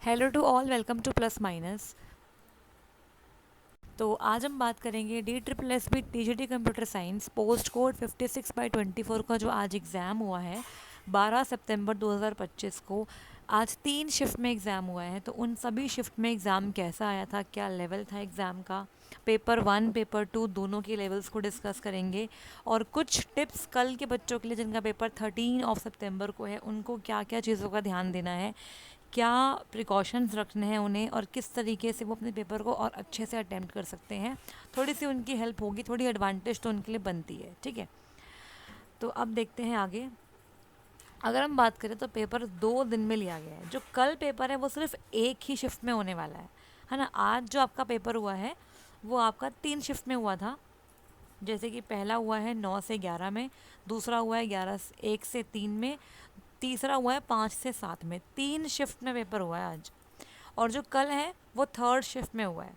Hello to all, welcome to plus minus. तो आज हम बात करेंगे DSSB TGT computer science post code 56/24 का जो आज एग्ज़ाम हुआ है 12 सितंबर 2025 को। आज 3 शिफ्ट में एग्ज़ाम हुआ है, तो उन सभी शिफ्ट में एग्ज़ाम कैसा आया था, क्या लेवल था एग्ज़ाम का, पेपर 1 पेपर 2 दोनों के लेवल्स को डिस्कस करेंगे। और कुछ टिप्स कल के बच्चों के लिए जिनका पेपर 13 सितंबर को है, उनको क्या क्या चीज़ों का ध्यान देना है, क्या प्रिकॉशंस रखने हैं उन्हें, और किस तरीके से वो अपने पेपर को और अच्छे से अटैम्प्ट कर सकते हैं। थोड़ी सी उनकी हेल्प होगी, थोड़ी एडवांटेज तो उनके लिए बनती है। ठीक है, तो अब देखते हैं आगे। अगर हम बात करें तो पेपर 2 दिन में लिया गया है। जो कल पेपर है वो सिर्फ एक ही शिफ्ट में होने वाला है ना। आज जो आपका पेपर हुआ है वो आपका 3 शिफ्ट में हुआ था। जैसे कि पहला हुआ है 9 से 11 में, दूसरा हुआ है 1 से 3 में, तीसरा हुआ है 5 से 7 में। 3 शिफ्ट में पेपर हुआ है आज। और जो कल है वो थर्ड शिफ्ट में हुआ है।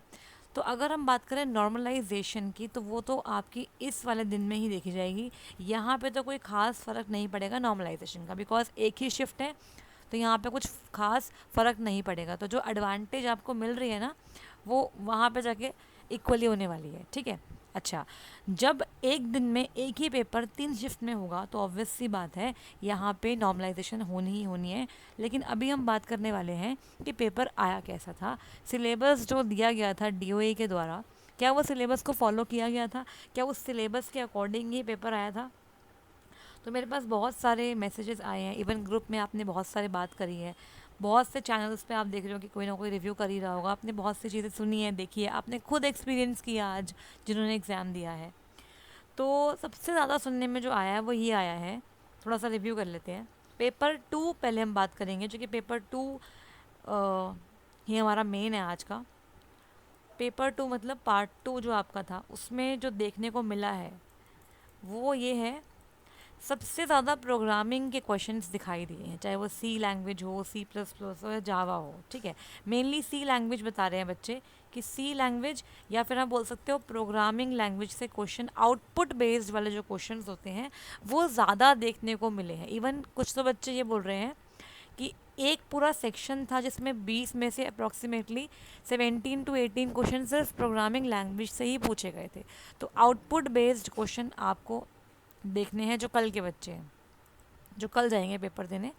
तो अगर हम बात करें नॉर्मलाइजेशन की, तो वो तो आपकी इस वाले दिन में ही देखी जाएगी। यहाँ पे तो कोई ख़ास फ़र्क नहीं पड़ेगा नॉर्मलाइजेशन का, बिकॉज एक ही शिफ्ट है, तो यहाँ पे कुछ खास फ़र्क नहीं पड़ेगा। तो जो एडवांटेज आपको मिल रही है ना, वो वहाँ पे जाके इक्वली होने वाली है। ठीक है। अच्छा, जब एक दिन में एक ही पेपर 3 शिफ्ट में होगा तो ऑब्वियस सी बात है यहाँ पे नॉर्मलाइजेशन होनी ही होनी है। लेकिन अभी हम बात करने वाले हैं कि पेपर आया कैसा था। सिलेबस जो दिया गया था DOA के द्वारा, क्या वो सिलेबस को फॉलो किया गया था, क्या उस सिलेबस के अकॉर्डिंग ही पेपर आया था। तो मेरे पास बहुत सारे मैसेजेस आए हैं, इवन ग्रुप में आपने बहुत सारे बात करी है, बहुत से चैनल्स पे आप देख रहे हो कि कोई ना कोई रिव्यू कर ही रहा होगा। आपने बहुत सी चीज़ें सुनी है, देखी है, आपने खुद एक्सपीरियंस किया आज जिन्होंने एग्ज़ाम दिया है। तो सबसे ज़्यादा सुनने में जो आया है वो ये आया है, थोड़ा सा रिव्यू कर लेते हैं। पेपर 2 पहले हम बात करेंगे, जो कि पेपर 2 ही हमारा मेन है आज का। पेपर 2 मतलब पार्ट 2 जो आपका था, उसमें जो देखने को मिला है वो ये है, सबसे ज़्यादा प्रोग्रामिंग के क्वेश्चंस दिखाई दिए हैं, चाहे वो सी लैंग्वेज हो, C++ हो या जावा हो। ठीक है, मेनली सी लैंग्वेज बता रहे हैं बच्चे कि सी लैंग्वेज, या फिर आप बोल सकते हो प्रोग्रामिंग लैंग्वेज से क्वेश्चन, आउटपुट बेस्ड वाले जो क्वेश्चंस होते हैं वो ज़्यादा देखने को मिले हैं। इवन कुछ तो बच्चे ये बोल रहे हैं कि एक पूरा सेक्शन था जिसमें 20 में से अप्रॉक्सीमेटली 17 to 18 क्वेश्चन सिर्फ प्रोग्रामिंग लैंग्वेज से ही पूछे गए थे। तो आउटपुट बेस्ड क्वेश्चन आपको देखने हैं जो कल के बच्चे हैं, जो कल जाएंगे पेपर देने।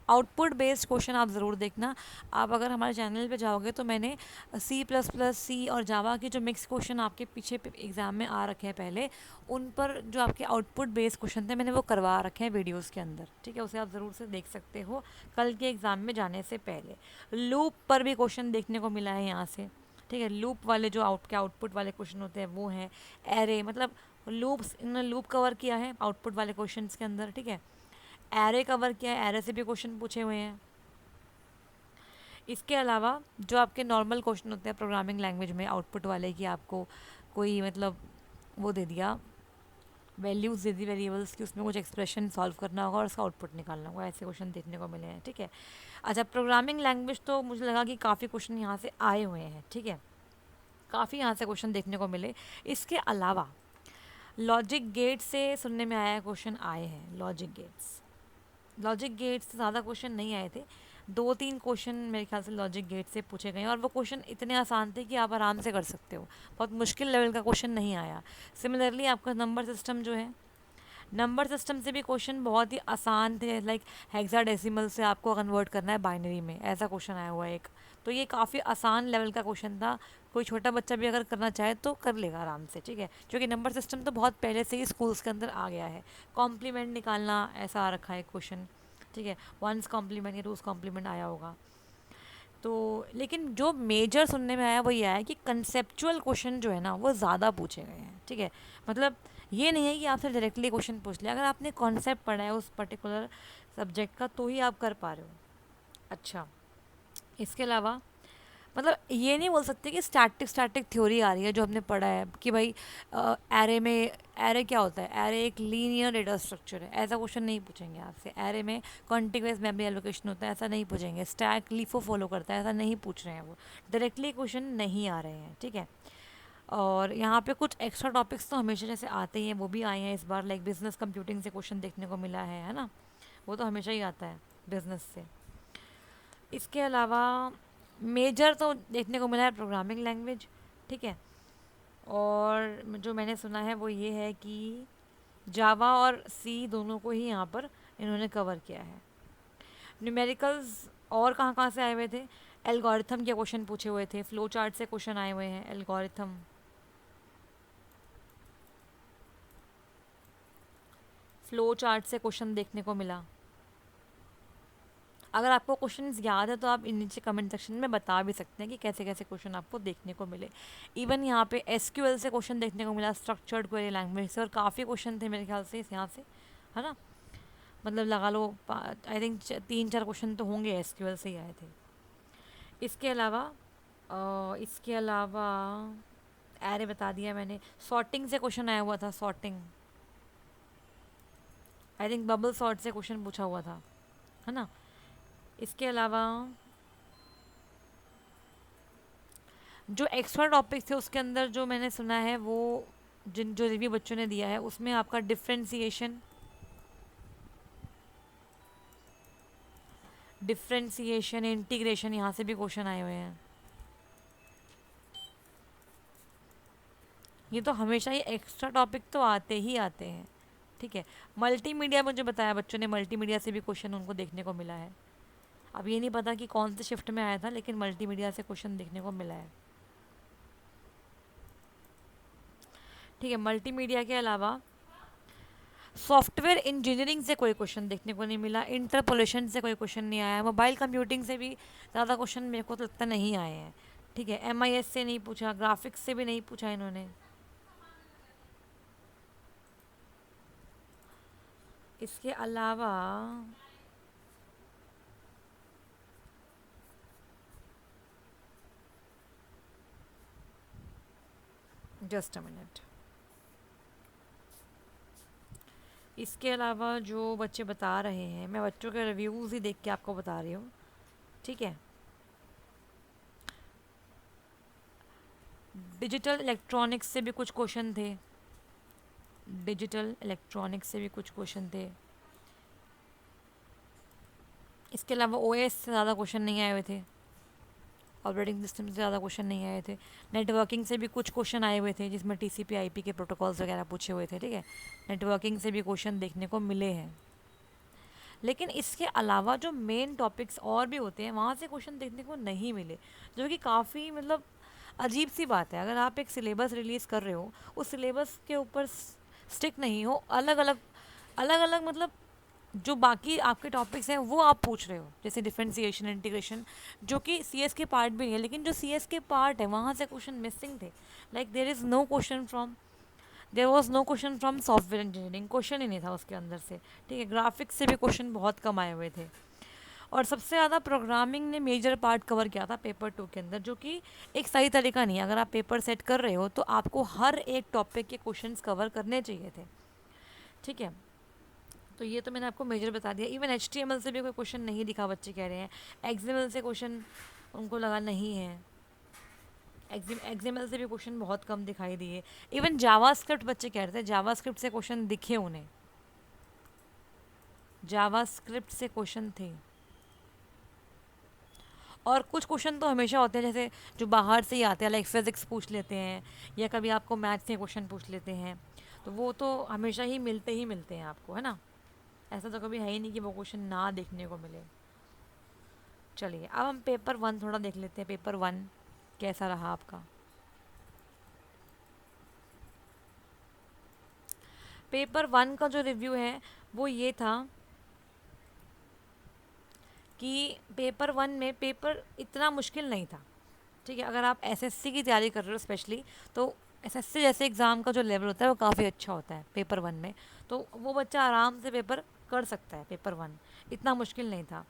आउटपुट बेस्ड क्वेश्चन आप ज़रूर देखना। आप अगर हमारे चैनल पे जाओगे तो मैंने C++, सी और जावा के जो मिक्स क्वेश्चन आपके पीछे एग्ज़ाम में आ रखे हैं पहले, उन पर जो आपके आउटपुट बेस्ड क्वेश्चन थे मैंने वो करवा रखे हैं वीडियोस के अंदर। ठीक है, उसे आप ज़रूर से देख सकते हो कल के एग्ज़ाम में जाने से पहले। लूप पर भी क्वेश्चन देखने को मिला है यहाँ से। ठीक है, लूप वाले जो आउटपुट वाले क्वेश्चन होते हैं वो हैं। एरे मतलब लूप्स, इन्होंने लूप कवर किया है आउटपुट वाले क्वेश्चंस के अंदर। ठीक है, एरे कवर किया है, एरे से भी क्वेश्चन पूछे हुए हैं। इसके अलावा जो आपके नॉर्मल क्वेश्चन होते हैं प्रोग्रामिंग लैंग्वेज में आउटपुट वाले, कि आपको कोई मतलब वो दे दिया, वैल्यूज़ दे दी वेरिएबल्स की, उसमें कुछ एक्सप्रेशन सॉल्व करना होगा और उसका आउटपुट निकालना होगा, ऐसे क्वेश्चन देखने को मिले हैं। ठीक है। अच्छा, प्रोग्रामिंग लैंग्वेज तो मुझे लगा कि काफ़ी क्वेश्चन यहाँ से आए हुए हैं। ठीक है, काफ़ी यहाँ से क्वेश्चन देखने को मिले। इसके अलावा लॉजिक गेट से सुनने में आया क्वेश्चन आए हैं। लॉजिक गेट से ज़्यादा क्वेश्चन नहीं आए थे, 2-3 क्वेश्चन मेरे ख्याल से लॉजिक गेट से पूछे गए हैं, और वो क्वेश्चन इतने आसान थे कि आप आराम से कर सकते हो। बहुत मुश्किल लेवल का क्वेश्चन नहीं आया। सिमिलरली आपका नंबर सिस्टम जो है, नंबर सिस्टम से भी क्वेश्चन बहुत ही आसान थे। लाइक हेक्साडेसिमल से आपको कन्वर्ट करना है बाइनरी में, ऐसा क्वेश्चन आया हुआ है एक। तो ये काफ़ी आसान लेवल का क्वेश्चन था, कोई छोटा बच्चा भी अगर करना चाहे तो कर लेगा आराम से। ठीक है, क्योंकि नंबर सिस्टम तो बहुत पहले से ही स्कूल्स के अंदर आ गया है। कॉम्प्लीमेंट निकालना ऐसा आ रखा है क्वेश्चन। ठीक है, वंस कॉम्प्लीमेंट या टूस कॉम्प्लीमेंट आया होगा। तो लेकिन जो मेजर सुनने में आया वो ये आया कि कंसेप्चुअल क्वेश्चन जो है ना वो ज़्यादा पूछे गए हैं। ठीक है, मतलब ये नहीं है कि आपसे डायरेक्टली क्वेश्चन पूछ लिया, अगर आपने कॉन्सेप्ट पढ़ा है उस पर्टिकुलर सब्जेक्ट का तो ही आप कर पा रहे हो। अच्छा, इसके अलावा मतलब ये नहीं बोल सकते कि स्टैटिक स्टैटिक थ्योरी आ रही है जो हमने पढ़ा है कि भाई एरे में, एरे क्या होता है, एरे एक लीनियर डेटा स्ट्रक्चर है, ऐसा क्वेश्चन नहीं पूछेंगे आपसे। एरे में कॉन्टिग्यूअस मेमोरी एलोकेशन होता है, ऐसा नहीं पूछेंगे। स्टैक लीफो फॉलो करता है, ऐसा नहीं पूछ रहे हैं वो। डायरेक्टली क्वेश्चन नहीं आ रहे हैं। ठीक है, और यहाँ पे कुछ एक्स्ट्रा टॉपिक्स तो हमेशा जैसे आते ही हैं, वो भी आए हैं इस बार। लाइक बिजनेस कंप्यूटिंग से क्वेश्चन देखने को मिला है ना, वो तो हमेशा ही आता है बिजनेस से। इसके अलावा मेजर तो देखने को मिला है प्रोग्रामिंग लैंग्वेज, ठीक है। और जो मैंने सुना है वो ये है कि जावा और सी दोनों को ही यहाँ पर इन्होंने कवर किया है। न्यूमेरिकल्स और कहाँ कहाँ से आए हुए थे? एल्गोरिथम के क्वेश्चन पूछे हुए थे, फ्लो चार्ट से क्वेश्चन आए हुए हैं, एल्गोरिथम, फ्लो चार्ट से क्वेश्चन देखने को मिला। अगर आपको क्वेश्चंस याद है तो आप नीचे कमेंट सेक्शन में बता भी सकते हैं कि कैसे कैसे क्वेश्चन आपको देखने को मिले। इवन यहाँ पे एसक्यूएल से क्वेश्चन देखने को मिला, स्ट्रक्चर्ड क्वेरी लैंग्वेज से, और काफ़ी क्वेश्चन थे मेरे ख्याल से यहाँ से, है ना। मतलब लगा लो आई थिंक 3-4 क्वेश्चन तो होंगे एसक्यूएल से ही आए थे। इसके अलावा एरे बता दिया मैंने। सॉर्टिंग से क्वेश्चन आया हुआ था, sorting, I think bubble sort से क्वेश्चन पूछा हुआ था, है ना। इसके अलावा जो एक्स्ट्रा टॉपिक थे उसके अंदर जो मैंने सुना है वो, जिन जो रिव्यू बच्चों ने दिया है उसमें आपका डिफ्रेंसिएशन इंटीग्रेशन यहाँ से भी क्वेश्चन आए हुए हैं। ये तो हमेशा ही एक्स्ट्रा टॉपिक तो आते ही आते हैं, ठीक है। मल्टीमीडिया मुझे बताया बच्चों ने, मल्टीमीडिया से भी क्वेश्चन उनको देखने को मिला है। अब ये नहीं पता कि कौन से शिफ्ट में आया था, लेकिन मल्टीमीडिया से क्वेश्चन देखने को मिला है, ठीक है। मल्टीमीडिया के अलावा सॉफ्टवेयर इंजीनियरिंग से कोई क्वेश्चन देखने को नहीं मिला, इंटरपोलेशन से कोई क्वेश्चन नहीं आया, मोबाइल कंप्यूटिंग से भी ज़्यादा क्वेश्चन मेरे को तो लगता नहीं आए हैं, ठीक है। एमआईएस से नहीं पूछा, ग्राफिक्स से भी नहीं पूछा इन्होंने। इसके अलावा जस्ट अ मिनट, इसके अलावा जो बच्चे बता रहे हैं, मैं बच्चों के रिव्यूज़ ही देख के आपको बता रही हूँ, ठीक है। डिजिटल इलेक्ट्रॉनिक्स से भी कुछ क्वेश्चन थे, डिजिटल इलेक्ट्रॉनिक्स से भी कुछ क्वेश्चन थे। इसके अलावा ओएस से ज़्यादा क्वेश्चन नहीं आए हुए थे, ऑपरेटिंग सिस्टम से ज़्यादा क्वेश्चन नहीं आए थे। नेटवर्किंग से भी कुछ क्वेश्चन आए हुए थे जिसमें टीसीपी आईपी के प्रोटोकॉल्स वगैरह पूछे हुए थे, ठीक है। नेटवर्किंग से भी क्वेश्चन देखने को मिले हैं। लेकिन इसके अलावा जो मेन टॉपिक्स और भी होते हैं वहाँ से क्वेश्चन देखने को नहीं मिले, जो कि काफ़ी मतलब अजीब सी बात है। अगर आप एक सिलेबस रिलीज़ कर रहे हो, उस सिलेबस के ऊपर स्टिक नहीं हो, अलग अलग मतलब जो बाकी आपके टॉपिक्स हैं वो आप पूछ रहे हो, जैसे डिफरेंशिएशन इंटीग्रेशन, जो कि सीएस के पार्ट भी नहीं है, लेकिन जो सीएस के पार्ट है वहाँ से क्वेश्चन मिसिंग थे। Like there was no question from software engineering, question ही नहीं था उसके अंदर से, ठीक है। ग्राफिक्स से भी क्वेश्चन बहुत कम आए हुए थे। और सबसे ज़्यादा प्रोग्रामिंग ने मेजर पार्ट कवर किया था पेपर 2 के अंदर, जो कि एक सही तरीका नहीं है। अगर आप पेपर सेट कर रहे हो तो आपको हर एक टॉपिक के क्वेश्चंस कवर करने चाहिए थे, ठीक है। तो ये तो मैंने आपको मेजर बता दिया। इवन HTML से भी कोई क्वेश्चन नहीं दिखा, बच्चे कह रहे हैं। XML से क्वेश्चन उनको लगा नहीं है, XML से भी क्वेश्चन बहुत कम दिखाई दिए। इवन जावास्क्रिप्ट बच्चे कह रहे थे, जावास्क्रिप्ट से क्वेश्चन दिखे उन्हें, जावास्क्रिप्ट से क्वेश्चन थे। और कुछ क्वेश्चन तो हमेशा होते हैं, जैसे जो बाहर से ही आते हैं, लाइक फिज़िक्स पूछ लेते हैं, या कभी आपको मैथ्स के क्वेश्चन पूछ लेते हैं, तो वो तो हमेशा ही मिलते हैं आपको, है ना। ऐसा तो कभी है ही नहीं कि वो क्वेश्चन ना देखने को मिले। चलिए अब हम पेपर 1 थोड़ा देख लेते हैं, पेपर 1 कैसा रहा आपका। पेपर 1 का जो रिव्यू है वो ये था कि पेपर 1 में पेपर इतना मुश्किल नहीं था, ठीक है। अगर आप एसएससी की तैयारी कर रहे हो स्पेशली, तो एसएससी जैसे एग्ज़ाम का जो लेवल होता है वो काफ़ी अच्छा होता है पेपर 1 में, तो वो बच्चा आराम से पेपर कर सकता है। पेपर 1 इतना मुश्किल नहीं था,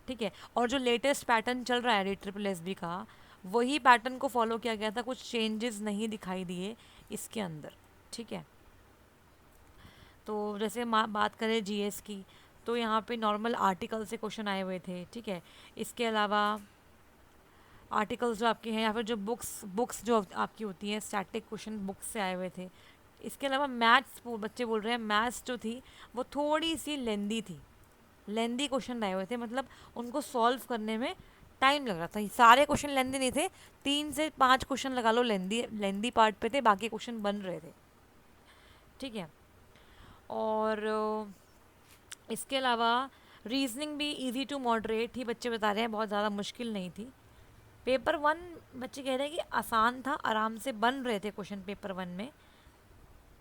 ठीक है। और जो लेटेस्ट पैटर्न चल रहा है DSSB का, वही पैटर्न को फॉलो किया गया था, कुछ चेंजेस नहीं दिखाई दिए इसके अंदर, ठीक है। तो जैसे बात करें जीएस की, तो यहाँ पे नॉर्मल आर्टिकल से क्वेश्चन आए हुए थे, ठीक है। इसके अलावा आर्टिकल्स जो आपके हैं, या फिर जो बुक्स जो आपकी होती हैं, स्टैटिक क्वेश्चन बुक्स से आए हुए थे। इसके अलावा मैथ्स, बच्चे बोल रहे हैं मैथ्स जो थी वो थोड़ी सी लेंदी थी, लेंदी क्वेश्चन आए हुए थे, मतलब उनको सॉल्व करने में टाइम लग रहा था, सारे क्वेश्चन लेंदी नहीं थे, 3 से 5 क्वेश्चन लगा लो लेंदी लेंदी पार्ट पे थे, बाकी क्वेश्चन बन रहे थे। ठीक है। और इसके अलावा रीजनिंग भी इजी टू मॉडरेट ही बच्चे बता रहे हैं, बहुत ज़्यादा मुश्किल नहीं थी। पेपर वन बच्चे कह रहे हैं कि आसान था, आराम से बन रहे थे क्वेश्चन पेपर वन में।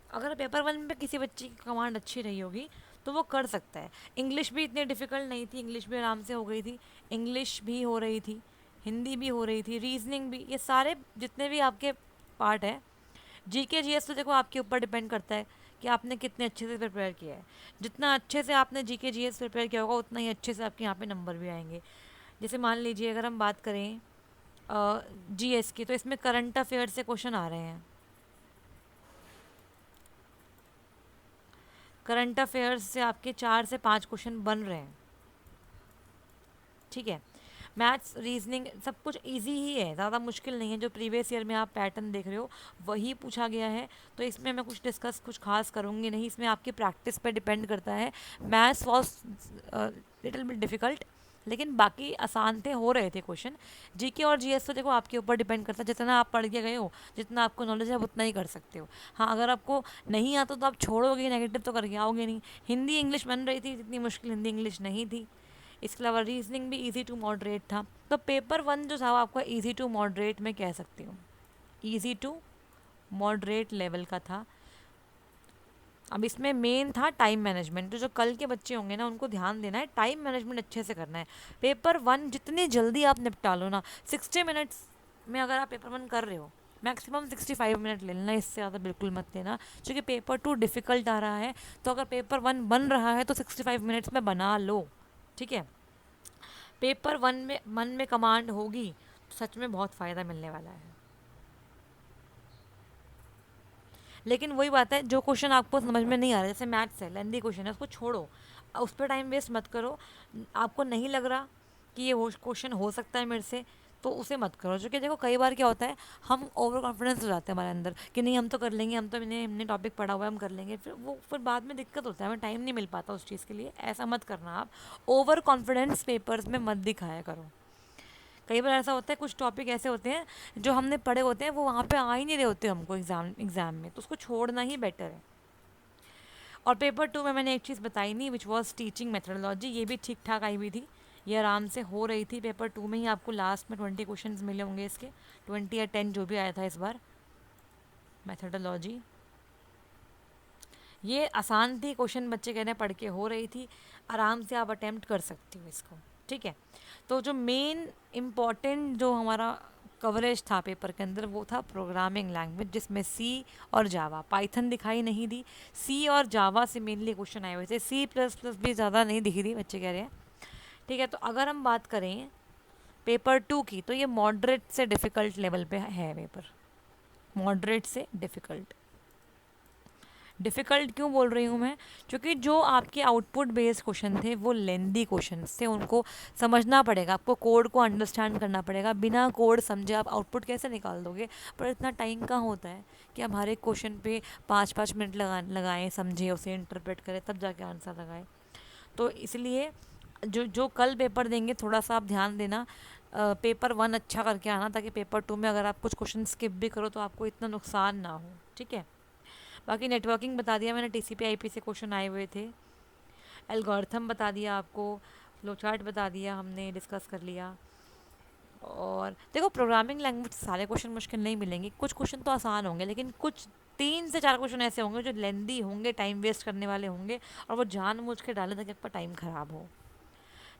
अगर पेपर वन में किसी बच्चे की कमांड अच्छी रही होगी तो वो कर सकता है। इंग्लिश भी इतनी डिफ़िकल्ट नहीं थी, इंग्लिश भी आराम से हो गई थी, इंग्लिश भी हो रही थी, हिंदी भी हो रही थी, रीजनिंग भी, ये सारे जितने भी आपके पार्ट है। जीके जीएस तो देखो आपके ऊपर डिपेंड करता है कि आपने कितने अच्छे से प्रिपेयर किया है। जितना अच्छे से आपने जीके जीएस प्रिपेयर किया होगा उतना ही अच्छे से आपके यहाँ पे नंबर भी आएंगे। जैसे मान लीजिए अगर हम बात करें जीएस की, तो इसमें करंट अफेयर से क्वेश्चन आ रहे हैं। करंट अफेयर्स से आपके 4 से 5 क्वेश्चन बन रहे हैं। ठीक है। मैथ्स रीजनिंग सब कुछ इजी ही है, ज़्यादा मुश्किल नहीं है। जो प्रीवियस ईयर में आप पैटर्न देख रहे हो वही पूछा गया है, तो इसमें मैं कुछ खास करूँगी नहीं, इसमें आपकी प्रैक्टिस पे डिपेंड करता है। Maths was little bit difficult, लेकिन बाकी आसान थे, हो रहे थे क्वेश्चन। जीके और जीएस तो देखो आपके ऊपर डिपेंड करता है, जितना आप पढ़ के गए हो, जितना आपको नॉलेज है उतना ही कर सकते हो। हाँ, अगर आपको नहीं आता तो आप छोड़ोगे, नेगेटिव तो करके आओगे नहीं। हिंदी इंग्लिश बन रही थी, जितनी मुश्किल हिंदी इंग्लिश नहीं थी। इसके अलावा रीजनिंग भी इजी टू मॉडरेट था। तो पेपर वन जो था वो आपका इजी टू मॉडरेट में कह सकती हूँ, इजी टू मॉडरेट लेवल का था। अब इसमें मेन था टाइम मैनेजमेंट, तो जो कल के बच्चे होंगे ना उनको ध्यान देना है, टाइम मैनेजमेंट अच्छे से करना है। पेपर वन जितनी जल्दी आप निपटा लो ना, 60 मिनट्स में अगर आप पेपर वन कर रहे हो, मैक्सिमम 65 मिनट ले लेना, इससे ज़्यादा बिल्कुल मत लेना, क्योंकि पेपर टू डिफ़िकल्ट आ रहा है। तो अगर पेपर वन बन रहा है तो 65 मिनट्स में बना लो। ठीक है। पेपर वन में मन में कमांड होगी तो सच में बहुत फ़ायदा मिलने वाला है। लेकिन वही बात है, जो क्वेश्चन आपको समझ में नहीं आ रहा, जैसे मैथ्स है, लेंदी क्वेश्चन है, उसको छोड़ो, उस पर टाइम वेस्ट मत करो। आपको नहीं लग रहा कि ये क्वेश्चन हो सकता है मेरे से, तो उसे मत करो। क्योंकि देखो कई बार क्या होता है, हम ओवर कॉन्फिडेंस हो जाते हैं हमारे अंदर कि नहीं हम तो कर लेंगे, हम तो हमने टॉपिक पढ़ा हुआ है, हम कर लेंगे, फिर बाद में दिक्कत होता है, हमें टाइम नहीं मिल पाता उस चीज़ के लिए। ऐसा मत करना आप, ओवर कॉन्फिडेंस पेपर्स में मत दिखाया करो। कई बार ऐसा होता है, कुछ टॉपिक ऐसे होते हैं जो हमने पढ़े होते हैं वो वहाँ पे आ ही नहीं रहे होते हमको एग्ज़ाम में, तो उसको छोड़ना ही बेटर है। और पेपर टू में मैंने एक चीज़ बताई नहीं, विच वॉज टीचिंग मेथडोलॉजी, ये भी ठीक ठाक आई हुई थी, ये आराम से हो रही थी। पेपर टू में ही आपको लास्ट में 20 क्वेश्चन मिले होंगे इसके, 20 या 10 जो भी आया था इस बार। मेथडोलॉजी ये आसान थी, क्वेश्चन बच्चे कहने पढ़ के हो रही थी, आराम से आप अटेम्प्ट कर सकती हो इसको। ठीक है। तो जो मेन इम्पॉर्टेंट जो हमारा कवरेज था पेपर के अंदर वो था प्रोग्रामिंग लैंग्वेज, जिसमें सी और जावा, पाइथन दिखाई नहीं दी, सी और जावा से मेनली क्वेश्चन आए हुए थे, सी प्लस प्लस भी ज़्यादा नहीं दिखी थी, बच्चे कह रहे हैं। ठीक है। तो अगर हम बात करें पेपर टू की, तो ये मॉडरेट से डिफ़िकल्ट लेवल पे है पेपर, मॉडरेट से डिफ़िकल्ट। डिफ़िकल्ट क्यों बोल रही हूँ मैं, क्योंकि जो आपके आउटपुट बेस्ड क्वेश्चन थे वो लेंदी क्वेश्चन थे, उनको समझना पड़ेगा, आपको कोड को अंडरस्टैंड करना पड़ेगा। बिना कोड समझे आप आउटपुट कैसे निकाल दोगे। पर इतना टाइम कहाँ होता है कि हम हर एक क्वेश्चन पे 5-5 मिनट लगाएं, समझें, उसे इंटरप्रेट करें, तब जाके आंसर लगाएं। तो इसलिए जो जो कल पेपर देंगे थोड़ा सा आप ध्यान देना, पेपर वन अच्छा करके आना, ताकि पेपर टू में अगर आप कुछ क्वेश्चन स्किप भी करो तो आपको इतना नुकसान ना हो। ठीक है। बाकी नेटवर्किंग बता दिया मैंने, टीसीपी आईपी से क्वेश्चन आए हुए थे। एल्गोरिथम बता दिया आपको, फ्लो चार्ट बता दिया, हमने डिस्कस कर लिया। और देखो प्रोग्रामिंग लैंग्वेज सारे क्वेश्चन मुश्किल नहीं मिलेंगे, कुछ क्वेश्चन तो आसान होंगे, लेकिन कुछ 3 से 4 क्वेश्चन ऐसे होंगे जो लेंदी होंगे, टाइम वेस्ट करने वाले होंगे, और वो जानबूझ के डाले ताकि आपका टाइम ख़राब हो।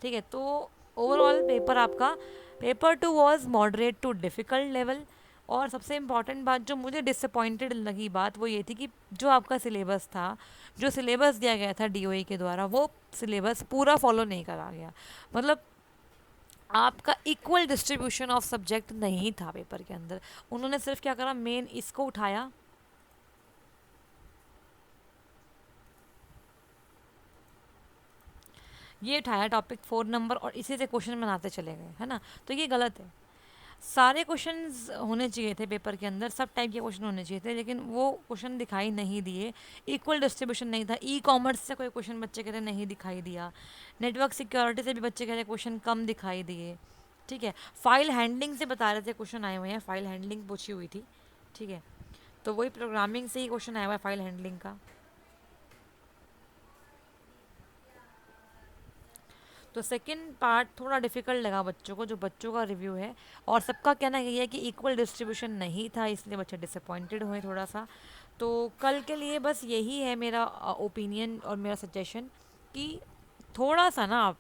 ठीक है। तो ओवरऑल पेपर आपका, paper two was moderate too difficult level. और सबसे इम्पॉर्टेंट बात जो मुझे डिसअपॉइंटेड लगी बात वो ये थी कि जो आपका सिलेबस था, जो सिलेबस दिया गया था डीओई के द्वारा, वो सिलेबस पूरा फॉलो नहीं करा गया। मतलब आपका इक्वल डिस्ट्रीब्यूशन ऑफ सब्जेक्ट नहीं था पेपर के अंदर। उन्होंने सिर्फ क्या करा, मेन इसको उठाया, ये उठाया टॉपिक 4 नंबर, और इसी से क्वेश्चन बनाते चले गए, है ना। तो ये गलत है। सारे क्वेश्चंस होने चाहिए थे पेपर के अंदर, सब टाइप के क्वेश्चन होने चाहिए थे, लेकिन वो क्वेश्चन दिखाई नहीं दिए। इक्वल डिस्ट्रीब्यूशन नहीं था। ई कॉमर्स से कोई क्वेश्चन बच्चे कह रहे नहीं दिखाई दिया, नेटवर्क सिक्योरिटी से भी बच्चे कह रहे क्वेश्चन कम दिखाई दिए, ठीक है। फाइल हैंडलिंग से बता रहे थे क्वेश्चन आए हुए हैं, फाइल हैंडलिंग पूछी हुई थी। ठीक है, तो वही प्रोग्रामिंग से ही क्वेश्चन आया हुआ है फाइल हैंडलिंग का। तो सेकंड पार्ट थोड़ा डिफिकल्ट लगा बच्चों को, जो बच्चों का रिव्यू है, और सबका कहना यही है कि इक्वल डिस्ट्रीब्यूशन नहीं था, इसलिए बच्चे डिसअपॉइंटेड हुए थोड़ा सा। तो कल के लिए बस यही है मेरा ओपिनियन और मेरा सजेशन कि थोड़ा सा ना आप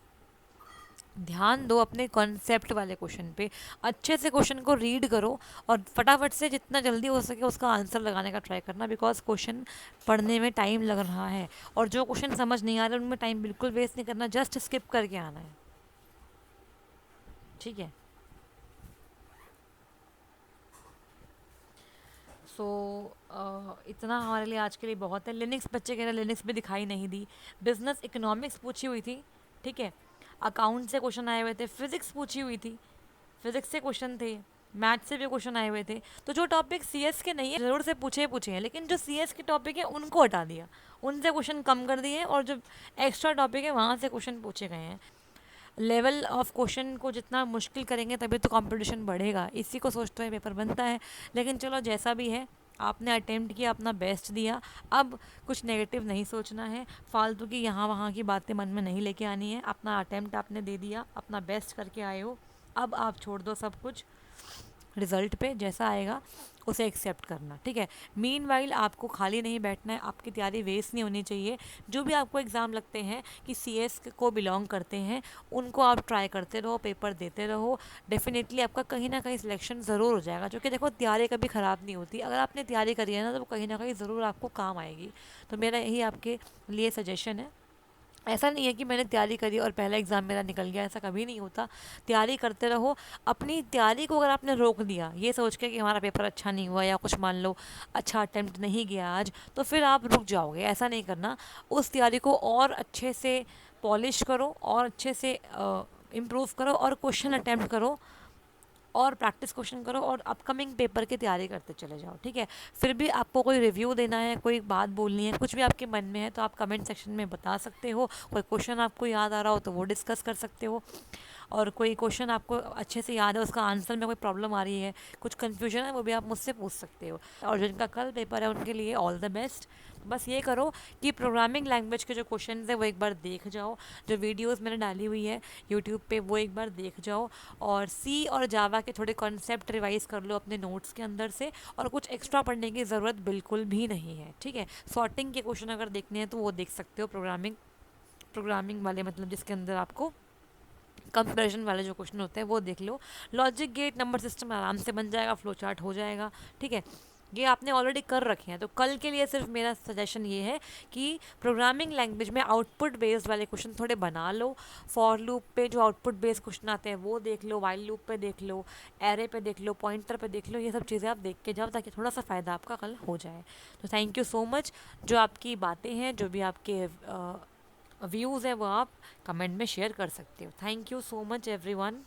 ध्यान दो अपने कॉन्सेप्ट वाले क्वेश्चन पे, अच्छे से क्वेश्चन को रीड करो और फटाफट से जितना जल्दी हो सके उसका आंसर लगाने का ट्राई करना, बिकॉज क्वेश्चन पढ़ने में टाइम लग रहा है, और जो क्वेश्चन समझ नहीं आ रहे उनमें टाइम बिल्कुल वेस्ट नहीं करना, जस्ट स्किप करके आना है। ठीक है। सो इतना हमारे लिए आज के लिए बहुत है। लिनक्स बच्चे कह रहे हैं लिनक्स भी दिखाई नहीं दी। बिजनेस इकोनॉमिक्स पूछी हुई थी। ठीक है, अकाउंट से क्वेश्चन आए हुए थे, फिजिक्स पूछी हुई थी, फिजिक्स से क्वेश्चन थे, मैथ से भी क्वेश्चन आए हुए थे। तो जो टॉपिक सीएस के नहीं है ज़रूर से पूछे ही पूछे हैं, लेकिन जो सीएस के टॉपिक है उनको हटा दिया, उनसे क्वेश्चन कम कर दिए, और जो एक्स्ट्रा टॉपिक है वहाँ से क्वेश्चन पूछे गए हैं। लेवल ऑफ क्वेश्चन को जितना मुश्किल करेंगे तभी तो कंपटीशन बढ़ेगा, इसी को सोचते हुए पेपर बनता है। लेकिन चलो जैसा भी है, आपने अटेम्प्ट किया, अपना बेस्ट दिया, अब कुछ नेगेटिव नहीं सोचना है, फालतू की यहाँ वहाँ की बातें मन में नहीं लेके आनी है। अपना अटेम्प्ट आपने दे दिया, अपना बेस्ट करके आए हो, अब आप छोड़ दो सब कुछ रिजल्ट पे, जैसा आएगा उसे एक्सेप्ट करना। ठीक है, मीनवाइल आपको खाली नहीं बैठना है, आपकी तैयारी वेस्ट नहीं होनी चाहिए। जो भी आपको एग्ज़ाम लगते हैं कि सीएस को बिलोंग करते हैं, उनको आप ट्राई करते रहो, पेपर देते रहो, डेफिनेटली आपका कहीं ना कहीं सिलेक्शन ज़रूर हो जाएगा। क्योंकि देखो तैयारी कभी ख़राब नहीं होती, अगर आपने तैयारी करी है ना तो वो कहीं ना कहीं ज़रूर आपको काम आएगी। तो मेरा यही आपके लिए सजेशन है। ऐसा नहीं है कि मैंने तैयारी करी और पहला एग्ज़ाम मेरा निकल गया, ऐसा कभी नहीं होता। तैयारी करते रहो। अपनी तैयारी को अगर आपने रोक दिया ये सोच के कि हमारा पेपर अच्छा नहीं हुआ, या कुछ मान लो अच्छा अटेम्प्ट नहीं गया आज, तो फिर आप रुक जाओगे, ऐसा नहीं करना। उस तैयारी को और अच्छे से पॉलिश करो, और अच्छे से इम्प्रूव करो, और क्वेश्चन अटैम्प्ट करो, और प्रैक्टिस क्वेश्चन करो, और अपकमिंग पेपर की तैयारी करते चले जाओ। ठीक है, फिर भी आपको कोई रिव्यू देना है, कोई बात बोलनी है, कुछ भी आपके मन में है तो आप कमेंट सेक्शन में बता सकते हो। कोई क्वेश्चन आपको याद आ रहा हो तो वो डिस्कस कर सकते हो, और कोई क्वेश्चन आपको अच्छे से याद है, उसका आंसर में कोई प्रॉब्लम आ रही है, कुछ कन्फ्यूजन है, वो भी आप मुझसे पूछ सकते हो। और जिनका कल पेपर है उनके लिए ऑल द बेस्ट। बस ये करो कि प्रोग्रामिंग लैंग्वेज के जो क्वेश्चन है वो एक बार देख जाओ, जो वीडियोस मैंने डाली हुई है यूट्यूब पे वो एक बार देख जाओ, और सी और जावा के थोड़े कॉन्सेप्ट रिवाइज कर लो अपने नोट्स के अंदर से, और कुछ एक्स्ट्रा पढ़ने की ज़रूरत बिल्कुल भी नहीं है। ठीक है, सॉर्टिंग के क्वेश्चन अगर देखने हैं तो वो देख सकते हो, प्रोग्रामिंग प्रोग्रामिंग वाले, मतलब जिसके अंदर आपको कंपैरिजन वाले जो क्वेश्चन होते हैं वो देख लो। लॉजिक गेट नंबर सिस्टम आराम से बन जाएगा, फ्लो चार्ट हो जाएगा। ठीक है, ये आपने ऑलरेडी कर रखे हैं, तो कल के लिए सिर्फ मेरा सजेशन ये है कि प्रोग्रामिंग लैंग्वेज में आउटपुट बेस्ड वाले क्वेश्चन थोड़े बना लो। फॉर लूप पे जो आउटपुट बेस्ड क्वेश्चन आते हैं वो देख लो, वाइल लूप पे देख लो, एरे पे देख लो, पॉइंटर पे देख लो, ये सब चीज़ें आप देख के जाओ ताकि थोड़ा सा फ़ायदा आपका कल हो जाए। तो थैंक यू सो मच। जो आपकी बातें हैं, जो भी आपके व्यूज़ है वो आप कमेंट में शेयर कर सकते हो। Thank you so much everyone.